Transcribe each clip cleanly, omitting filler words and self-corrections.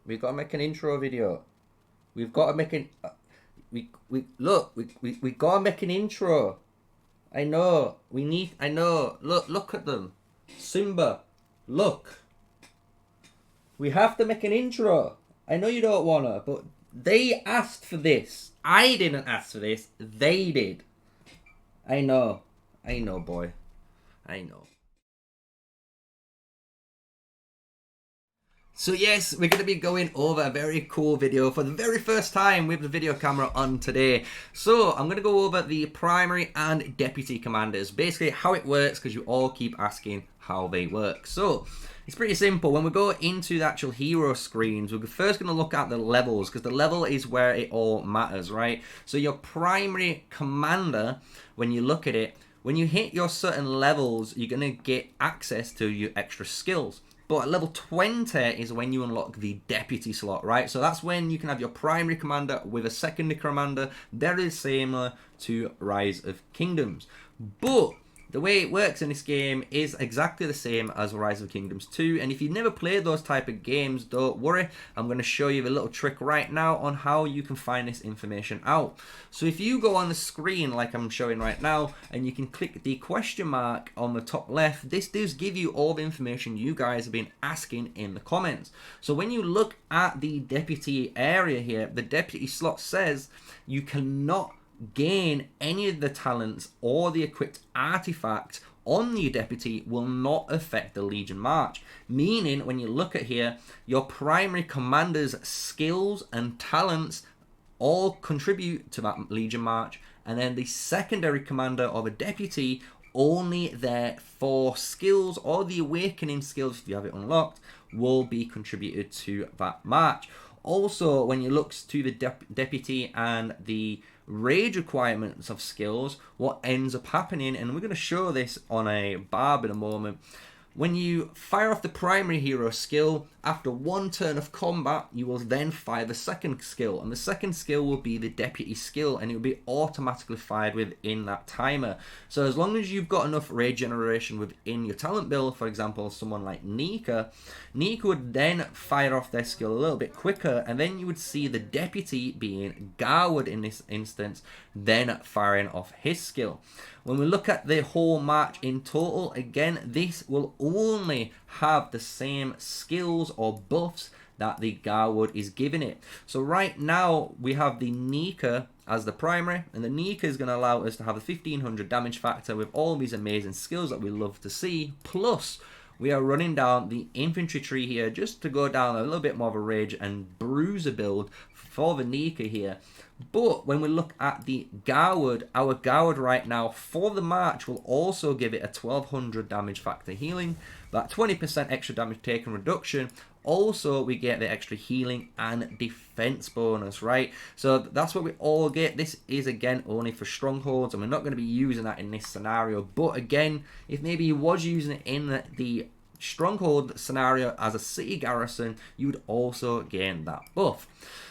We've got to make an intro video. We've got to make an... we gotta make an intro. I know. I know. Look at them. Simba, look. We have to make an intro. I know you don't wanna, but they asked for this. I didn't ask for this. They did. I know. I know, boy. I know. So yes, we're going to be going over a very cool video for the very first time with the video camera on today. So I'm going to go over the primary and deputy commanders, basically how it works, because you all keep asking how they work. So it's pretty simple. When we go into the actual hero screens, we're first going to look at the levels, because the level is where it all matters, right? So your primary commander, when you look at it, when you hit your certain levels, you're going to get access to your extra skills. But at level 20 is when you unlock the deputy slot, right? So that's when you can have your primary commander with a secondary commander. Very similar to Rise of Kingdoms. But the way it works in this game is exactly the same as Rise of Kingdoms 2. And if you've never played those type of games, don't worry. I'm going to show you a little trick right now on how you can find this information out. So if you go on the screen like I'm showing right now, and you can click the question mark on the top left, this does give you all the information you guys have been asking in the comments. So when you look at the deputy area here, the deputy slot says you cannot gain any of the talents or the equipped artifact on the deputy will not affect the Legion March. Meaning, when you look at here, your primary commander's skills and talents all contribute to that Legion March, and then the secondary commander of a deputy, only their 4 skills or the awakening skills, if you have it unlocked, will be contributed to that march. Also, when you look to the deputy and the rage requirements of skills, what ends up happening, and we're going to show this on a barb in a moment, when you fire off the primary hero skill, after 1 turn of combat, you will then fire the second skill. And the second skill will be the deputy skill, and it will be automatically fired within that timer. So as long as you've got enough rage generation within your talent build, for example, someone like Nika would then fire off their skill a little bit quicker, and then you would see the deputy, being Garwood in this instance, then firing off his skill. When we look at the whole march in total, again, this will only have the same skills or buffs that the Garwood is giving it. So right now, we have the Nika as the primary, and the Nika is going to allow us to have a 1500 damage factor with all these amazing skills that we love to see. Plus, we are running down the infantry tree here just to go down a little bit more of a rage and bruiser build for the Nika here. But when we look at the Garwood, our Garwood right now for the march will also give it a 1200 damage factor healing, that 20% extra damage taken reduction. Also, we get the extra healing and defense bonus, right? So that's what we all get. This is, again, only for strongholds, and we're not going to be using that in this scenario. But again, if maybe you was using it in the stronghold scenario as a city garrison, you would also gain that buff.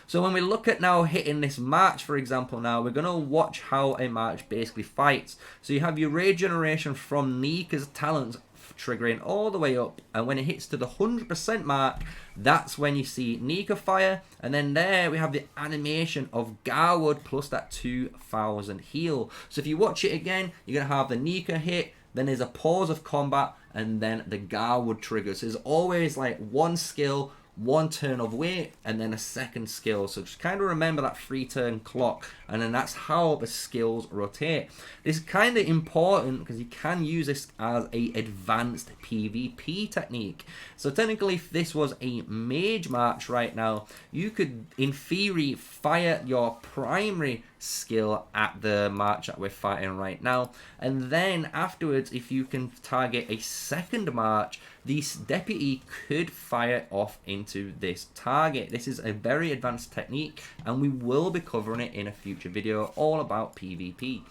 So when we look at now hitting this march, for example, now we're going to watch how a march basically fights. So you have your rage generation from Nika's talents triggering all the way up, and when it hits to the 100% mark, that's when you see Nika fire, and then there we have the animation of Garwood plus that 2000 heal. So if you watch it again, you're going to have the Nika hit, then there's a pause of combat, and then the Garwood triggers. So there's always like 1 skill, 1 turn of wait, and then a second skill. So just kind of remember that 3-turn clock, and then that's how the skills rotate. This is kind of important because you can use this as a advanced PvP technique. So technically, if this was a mage march right now, you could in theory fire your primary skill at the march that we're fighting right now, and then afterwards, if you can target a second march, this deputy could fire off into this target. This is a very advanced technique, and we will be covering it in a future video all about PvP.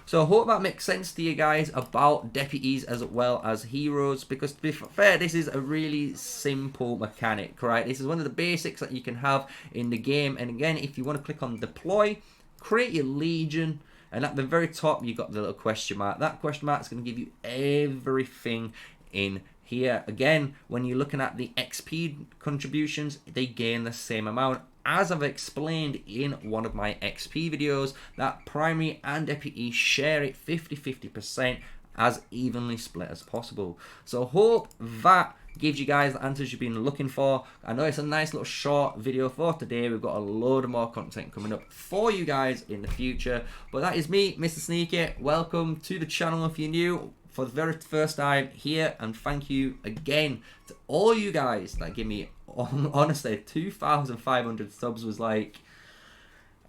So I hope that makes sense to you guys about deputies as well as heroes, because to be fair, this is a really simple mechanic, right? This is one of the basics that you can have in the game. And again, if you want to click on deploy, create your legion, and at the very top you've got the little question mark. That question mark is going to give you everything in here. Again, when you're looking at the XP contributions, they gain the same amount. As I've explained in one of my XP videos, that primary and deputy share it 50-50% as evenly split as possible. So hope that gives you guys the answers you've been looking for. I know it's a nice little short video for today. We've got a load of more content coming up for you guys in the future. But that is me, MrSneakyy. Welcome to the channel if you're new for the very first time here, and thank you again to all you guys that give me, honestly, 2,500 subs was like,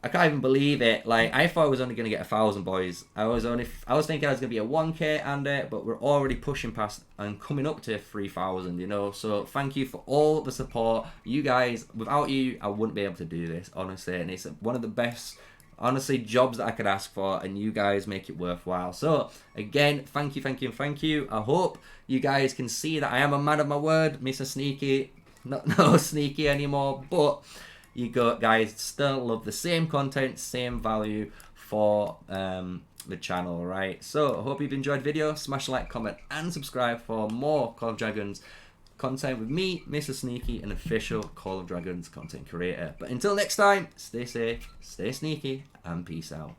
I can't even believe it. Like, I thought I was only going to get 1,000, boys. I was thinking I was going to be a 1K under, but we're already pushing past and coming up to 3,000, you know. So thank you for all the support. You guys, without you, I wouldn't be able to do this, honestly. And it's one of the best, honestly, jobs that I could ask for, and you guys make it worthwhile. So again, thank you, thank you, thank you. I hope you guys can see that I am a man of my word, MrSneakyy. Not no sneaky anymore, but you guys still love the same content, same value for the channel, right? So I hope you've enjoyed the video. Smash like, comment, and subscribe for more Call of Dragons content with me, MrSneakyy, an official Call of Dragons content creator. But until next time, stay safe, stay sneaky, and peace out.